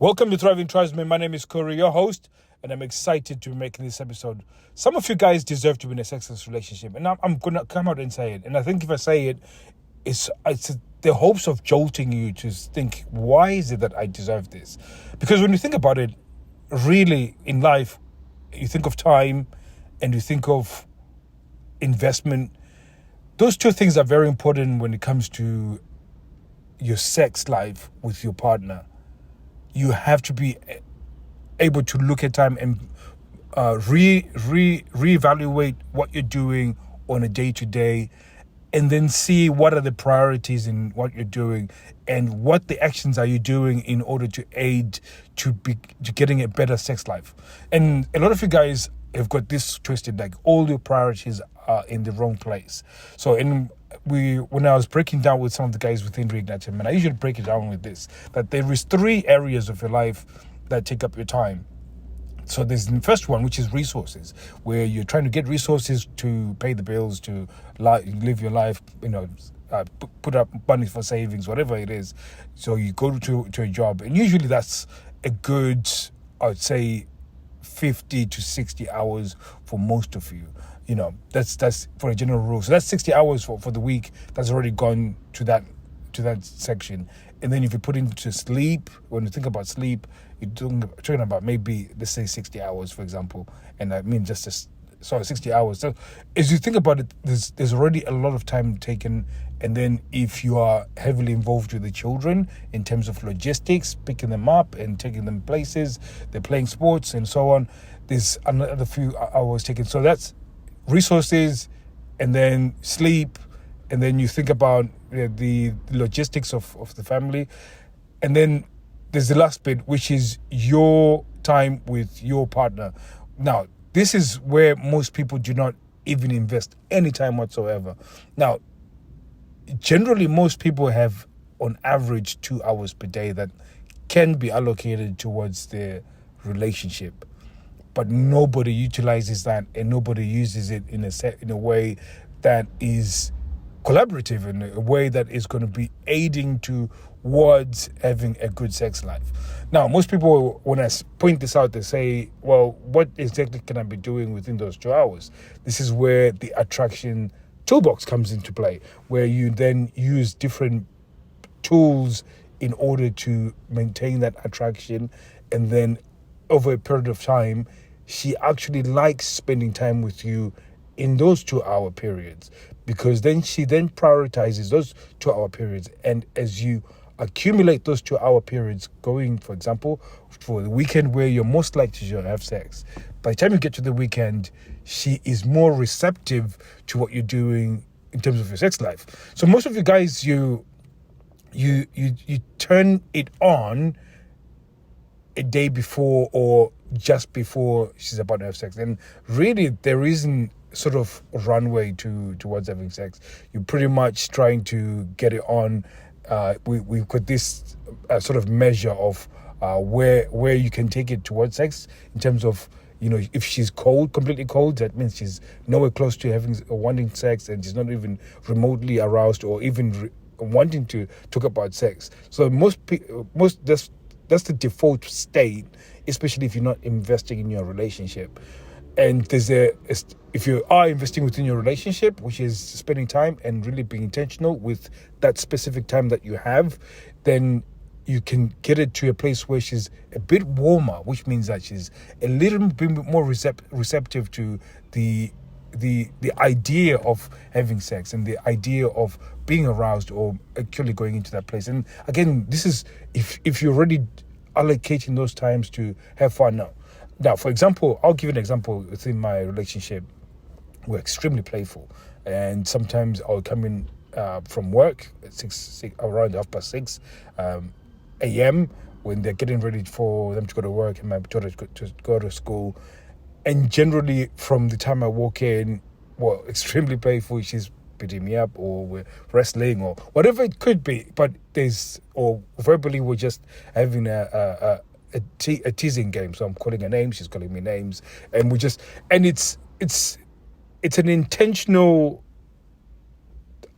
Welcome to Thriving Tribesmen. My name is Corey, your host, and I'm excited to be making this episode. Some of you guys deserve to be in a sexless relationship, and I'm going to come out and say it. And I think if I say it, it's the hopes of jolting you to think, why is it that I deserve this? Because when you think about it, really in life, you think of time and you think of investment. Those two things are very important when it comes to your sex life with your partner. You have to be able to look at time and reevaluate what you're doing on a day-to-day, and then see what are the priorities in what you're doing and what the actions are you doing in order to aid to getting a better sex life. And a lot of you guys have got this twisted, like all your priorities are in the wrong place. So when I was breaking down with some of the guys within Reignite, and I usually break it down with this, that there is 3 areas of your life that take up your time. So there's the first one, which is resources, where you're trying to get resources to pay the bills, to live your life, put up money for savings, whatever it is. So you go to a job, and usually that's a good, I'd say, 50 to 60 hours for most of you. That's for a general rule. So that's 60 hours for the week. That's already gone to that section. And then if you put into sleep, when you think about sleep, you're talking about maybe, let's say 60 hours, for example. And I mean 60 hours. So as you think about it, there's already a lot of time taken. And then if you are heavily involved with the children in terms of logistics, picking them up and taking them places, they're playing sports and so on, there's another few hours taken. So that's resources, and then sleep, and then you think about the logistics of the family. And then there's the last bit, which is your time with your partner. Now, this is where most people do not even invest any time whatsoever. Now, generally, most people have, on average, 2 hours per day that can be allocated towards their relationship. But nobody utilizes that, and nobody uses it in a way that is collaborative, in a way that is going to be aiding towards having a good sex life. Now, most people, when I point this out, they say, well, what exactly can I be doing within those 2 hours? This is where the attraction toolbox comes into play, where you then use different tools in order to maintain that attraction. And then over a period of time, she actually likes spending time with you in those 2 hour periods, because then she prioritizes those 2 hour periods. And as you accumulate those 2 hour periods going, for example, for the weekend where you're most likely to have sex, by the time you get to the weekend, she is more receptive to what you're doing in terms of your sex life. So most of you guys, you turn it on a day before or just before she's about to have sex, and really there isn't sort of runway towards having sex. You're pretty much trying to get it on. We've got this sort of measure of where you can take it towards sex in terms of, if she's cold, completely cold, that means she's nowhere close to wanting sex, and she's not even remotely aroused or even wanting to talk about sex. So that's the default state, especially if you're not investing in your relationship. And if you are investing within your relationship, which is spending time and really being intentional with that specific time that you have, then you can get it to a place where she's a bit warmer, which means that she's a little bit more receptive to the idea of having sex and the idea of being aroused or actually going into that place. And again, this is if you're already allocating those times to have fun. Now, for example, I'll give you an example. Within my relationship, we're extremely playful, and sometimes I'll come in from work at around 6:30 a.m. when they're getting ready for them to go to work and my daughter to go to school. And generally, from the time I walk in, extremely playful, she's beating me up, or we're wrestling, or whatever it could be. But or verbally, we're just having a teasing game. So I'm calling her names, she's calling me names, and it's an intentional,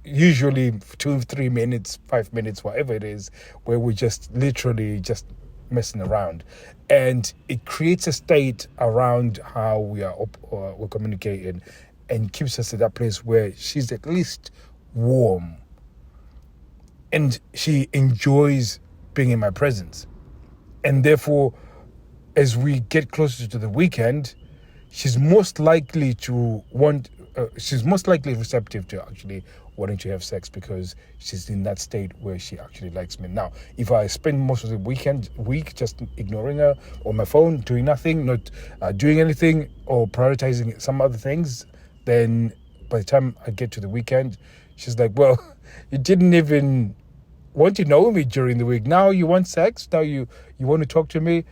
usually 2-3 minutes, 5 minutes, whatever it is, where we just literally just messing around, and it creates a state around how we're communicating, and keeps us at that place where she's at least warm, and she enjoys being in my presence, and therefore, as we get closer to the weekend, she's most likely to want. She's most likely receptive to actually wanting to have sex, because she's in that state where she actually likes me. Now, if I spend most of the week just ignoring her on my phone, doing nothing, not doing anything, or prioritizing some other things, then by the time I get to the weekend, she's like, well, you didn't even want to know me during the week. Now you want sex? Now you want to talk to me?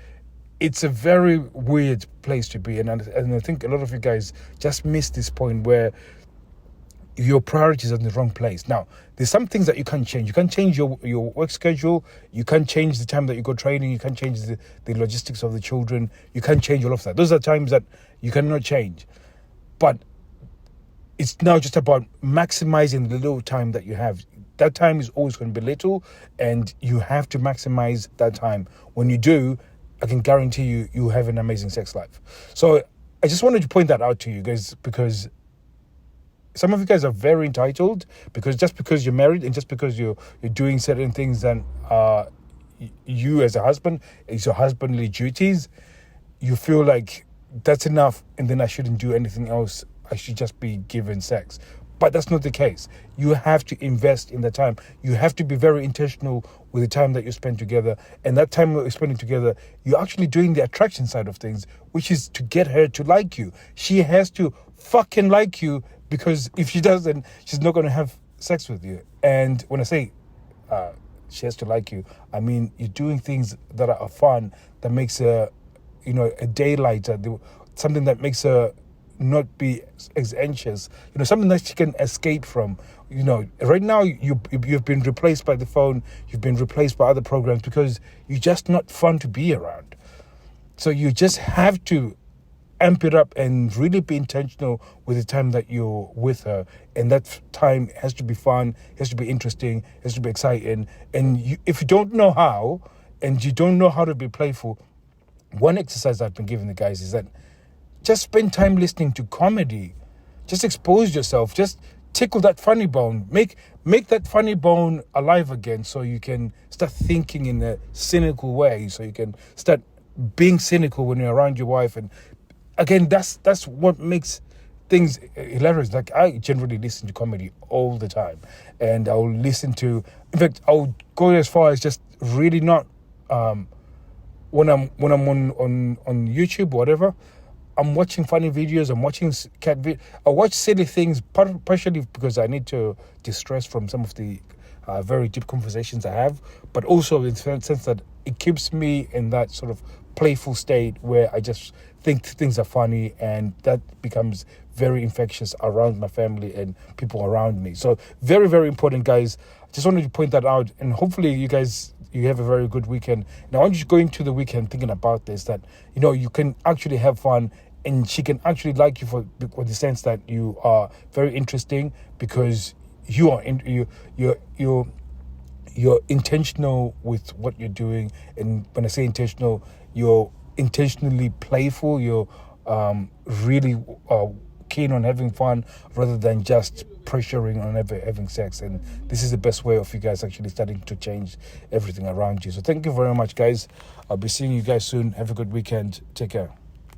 It's a very weird place to be. And I think a lot of you guys just miss this point where your priorities are in the wrong place. Now, there's some things that you can't change. You can't change your work schedule. You can't change the time that you go training. You can't change the logistics of the children. You can't change all of that. Those are times that you cannot change. But it's now just about maximizing the little time that you have. That time is always going to be little, and you have to maximize that time. When you do, I can guarantee you have an amazing sex life. So I just wanted to point that out to you guys, because some of you guys are very entitled, because just because you're married and just because you're doing certain things, then you as a husband, it's your husbandly duties, you feel like that's enough, and then I shouldn't do anything else. I should just be given sex. But that's not the case. You have to invest in the time. You have to be very intentional with the time that you spend together. And that time that you're spending together, you're actually doing the attraction side of things, which is to get her to like you. She has to fucking like you, because if she doesn't, she's not going to have sex with you. And when I say she has to like you, I mean you're doing things that are fun, that makes her, a day lighter, something that makes her not be as anxious, something that she can escape from. Right now you've been replaced by the phone, you've been replaced by other programs, because you're just not fun to be around. So you just have to amp it up and really be intentional with the time that you're with her, and that time has to be fun, has to be interesting, has to be exciting. And if you don't know how, and you don't know how to be playful, one exercise I've been giving the guys is that just spend time listening to comedy. Just expose yourself. Just tickle that funny bone. Make that funny bone alive again, so you can start thinking in a cynical way. So you can start being cynical when you're around your wife. And again, that's what makes things hilarious. Like, I generally listen to comedy all the time, and I'll listen to. In fact, I'll go as far as just really not when I'm on YouTube or whatever. I'm watching funny videos, I'm watching cat videos. I watch silly things, partially because I need to distress from some of the very deep conversations I have, but also in the sense that it keeps me in that sort of playful state where I just think things are funny, and that becomes very infectious around my family and people around me. So very, very important, guys. I just wanted to point that out, and hopefully you have a very good weekend. Now, I want you to go into the weekend thinking about this, that, you can actually have fun, and she can actually like you for the sense that you are very interesting, because you're intentional with what you're doing. And when I say intentional, you're intentionally playful. You're really keen on having fun, rather than just pressuring on having sex. And this is the best way of you guys actually starting to change everything around you. So thank you very much, guys. I'll be seeing you guys soon. Have a good weekend. Take care.